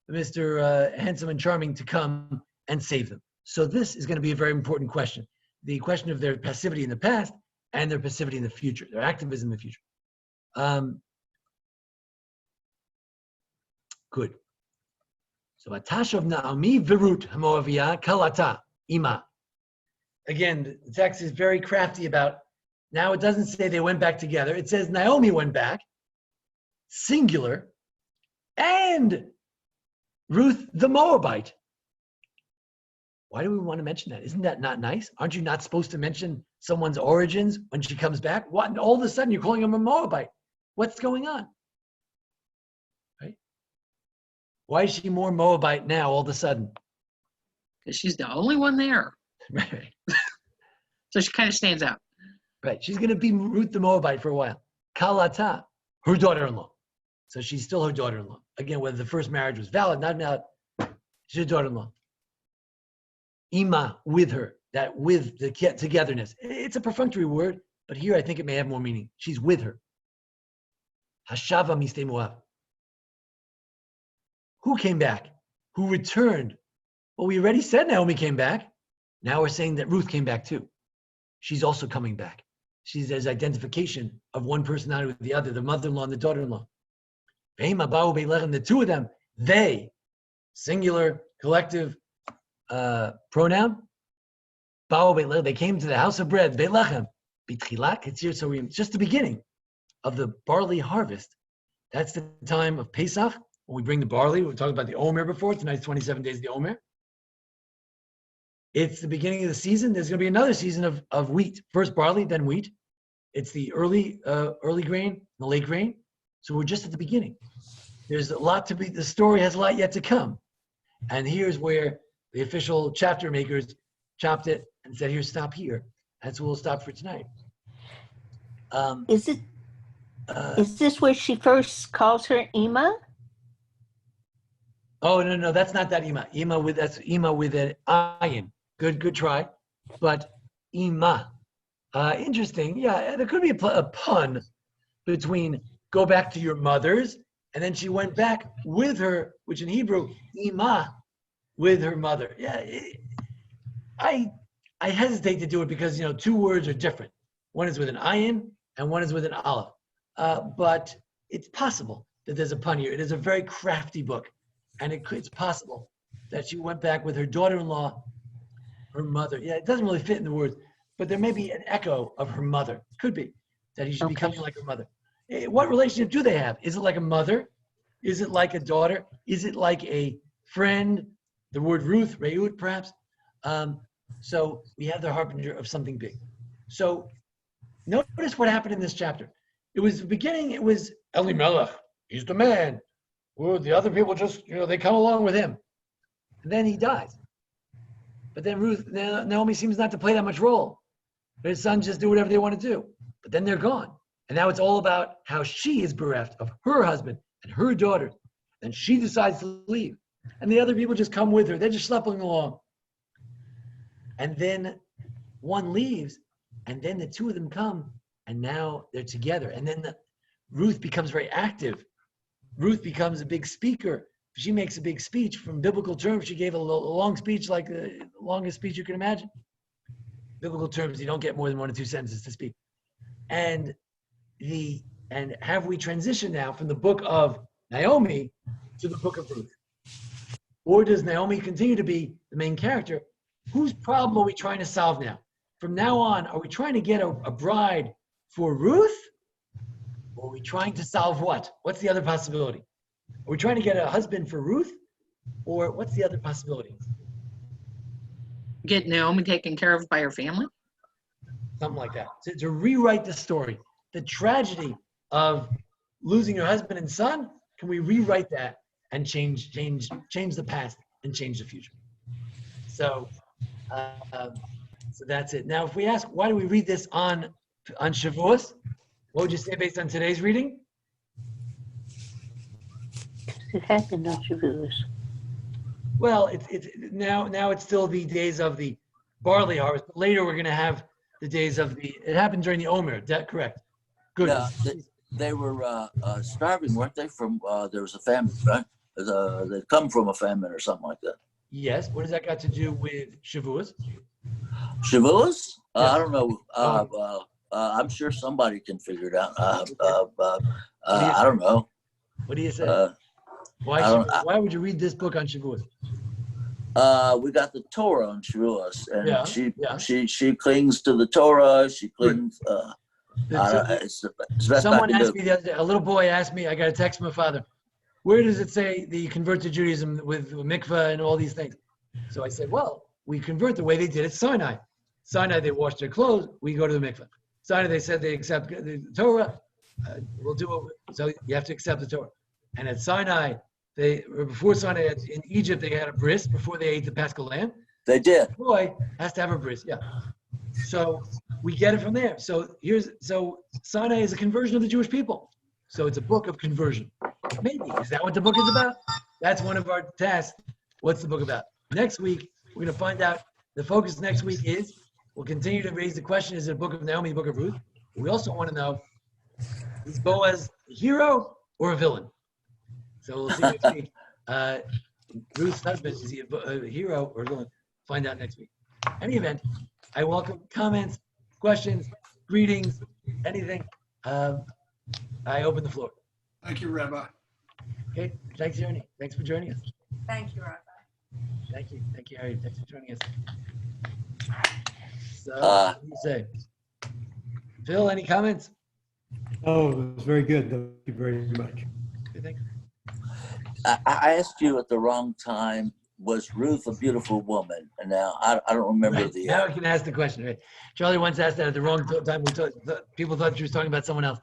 Mr. Handsome and Charming to come and save them? So this is going to be a very important question. The question of their passivity in the past and their passivity in the future, their activism in the future. Good. So Atashov Naomi Virut Hamoavia Kalata Ima. Again, the text is very crafty about, now it doesn't say they went back together. It says Naomi went back, singular, and Ruth the Moabite. Why do we want to mention that? Isn't that not nice? Aren't you not supposed to mention someone's origins when she comes back? What? And all of a sudden you're calling him a Moabite. What's going on? Right? Why is she more Moabite now all of a sudden? Because she's the only one there. Right. So she kind of stands out. Right. She's going to be Ruth the Moabite for a while. Kalata, her daughter-in-law. So she's still her daughter-in-law. Again, whether the first marriage was valid, not valid, she's her daughter-in-law. Ima, with her, that with the togetherness. It's a perfunctory word, but here I think it may have more meaning. She's with her. Hashava miste Moab. Who came back? Who returned? Well, we already said Naomi came back. Now we're saying that Ruth came back too. She's also coming back. There's identification of one personality with the other, the mother-in-law and the daughter-in-law. The two of them, they, singular, collective, pronoun. They came to the house of bread. It's just the beginning of the barley harvest. That's the time of Pesach, when we bring the barley. We talked about the Omer before. Tonight's 27 days of the Omer. It's the beginning of the season. There's going to be another season of wheat. First barley, then wheat. It's the early grain, the late grain. So we're just at the beginning. There's a lot to be, the story has a lot yet to come. And here's where the official chapter makers chopped it and said, here, stop here. That's where we'll stop for tonight. Is this where she first calls her Ima? Oh, no, that's not that Ima. That's Ima with an ayin. Good try. But Ima. Interesting. Yeah, there could be a pun between go back to your mother's, and then she went back with her, which in Hebrew, Ima, with her mother. Yeah, I hesitate to do it because, two words are different. One is with an ayin and one is with an aleph. But it's possible that there's a pun here. It is a very crafty book. And it's possible that she went back with her daughter-in-law, her mother. Yeah, it doesn't really fit in the words, but there may be an echo of her mother. Could be that he should be becoming like her mother. What relationship do they have? Is it like a mother? Is it like a daughter? Is it like a friend? The word Ruth, Reut, perhaps. So we have the harbinger of something big. So notice what happened in this chapter. It was the beginning. It was Elimelech. He's the man. Well, the other people just, they come along with him. And then he dies. But then Naomi seems not to play that much role. His sons just do whatever they want to do. But then they're gone. And now it's all about how she is bereft of her husband and her daughter. And she decides to leave. And the other people just come with her. They're just schlepping along. And then one leaves. And then the two of them come. And now they're together. And then Ruth becomes very active. Ruth becomes a big speaker. She makes a big speech. From biblical terms, she gave a long speech, like the longest speech you can imagine. Biblical terms, you don't get more than 1 or 2 sentences to speak. And have we transitioned now from the book of Naomi to the book of Ruth? Or does Naomi continue to be the main character? Whose problem are we trying to solve now? From now on, are we trying to get a bride for Ruth? Or are we trying to solve what? What's the other possibility? Are we trying to get a husband for Ruth? Or what's the other possibility? Get Naomi taken care of by her family? Something like that. To rewrite the story. The tragedy of losing your husband and son, can we rewrite that and change the past and change the future? So that's it. Now, if we ask, why do we read this on Shavuos? What would you say based on today's reading? It happened on Shavuos. Well, it's now it's still the days of the barley harvest. But later we're going to have the days of it happened during the Omer. Is that correct? Good. Yeah, they were starving, weren't they? From there was a famine, right? They come from a famine or something like that. Yes. What does that got to do with Shavuos? Shavuos? Yes. I don't know. I'm sure somebody can figure it out. I don't know. What do you say? Why would you read this book on Shavuos? We got the Torah on Shavuos, and Yeah. she clings to the Torah. She clings. It's the best Someone I can asked do. me the other day, a little boy asked me, I got a text from my father, where does it say that you convert to Judaism with mikveh and all these things? So I said, well, we convert the way they did at Sinai. Sinai, they wash their clothes, we go to the mikveh. Sinai, they said they accept the Torah, we'll do it. So you have to accept the Torah. And at Sinai, before Sinai, in Egypt, they had a bris before they ate the Paschal lamb. They did. The boy has to have a bris, yeah. So we get it from there. So Sinai is a conversion of the Jewish people. So it's a book of conversion. Maybe. Is that what the book is about? That's one of our tasks. What's the book about? Next week, we're going to find out. The focus next week we'll continue to raise the question, is it a book of Naomi, the book of Ruth? We also want to know, is Boaz a hero or a villain? So we'll see next week. Ruth's husband, is he a hero or a villain? Find out next week. Any event, I welcome comments, questions, greetings, anything. I open the floor. Thank you, Rabbi. Okay, thanks, Journey. Thanks for joining us. Thank you, Rabbi. Thank you, Harry. Thanks for joining us. So, what do you say? Phil, any comments? Oh, it was very good. Thank you very much. Good, thanks. I asked you at the wrong time was Ruth a beautiful woman? And now I don't remember Right. the. Now I can ask the question. Right? Charlie once asked that at the wrong time. People thought she was talking about someone else.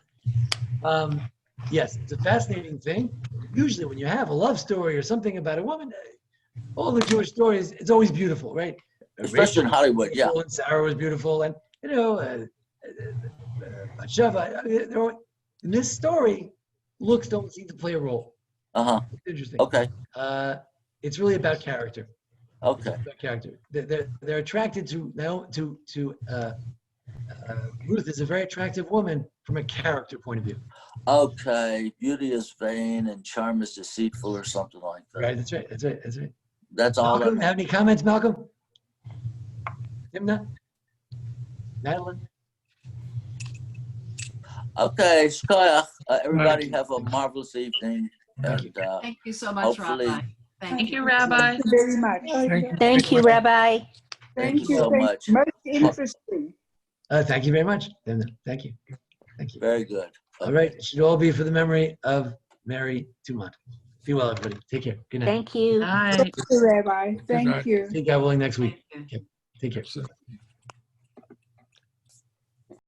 Yes, it's a fascinating thing. Usually, when you have a love story or something about a woman, all the Jewish stories, it's always beautiful, right? Especially in Hollywood, yeah. And Sarah was beautiful, and Bathsheba. In this story, looks don't seem to play a role. It's interesting. Okay. It's really about character. Okay. It's about character. They're attracted to Ruth is a very attractive woman from a character point of view. Okay. Beauty is vain and charm is deceitful, or something like that. Right. That's right. That's right. That's right. That's all. Malcolm, have any comments, Malcolm? Timna? Madeline? Okay. Shkoyach. Everybody have a marvelous evening. Thank you. And Thank you so much, hopefully- Rabbi. Thank you, Rabbi. Thank you very much. Thank you, Rabbi. Thank you so Thank much. Most interesting. Thank you very much. Timna. Thank you. Thank you. Very good. All right. It should all be for the memory of Mary Dumont. Be well, everybody. Take care. Good night. Thank you. Night. Thank you, Rabbi. night. Thank you. See you, God willing, next week. Thank you. Take care. So-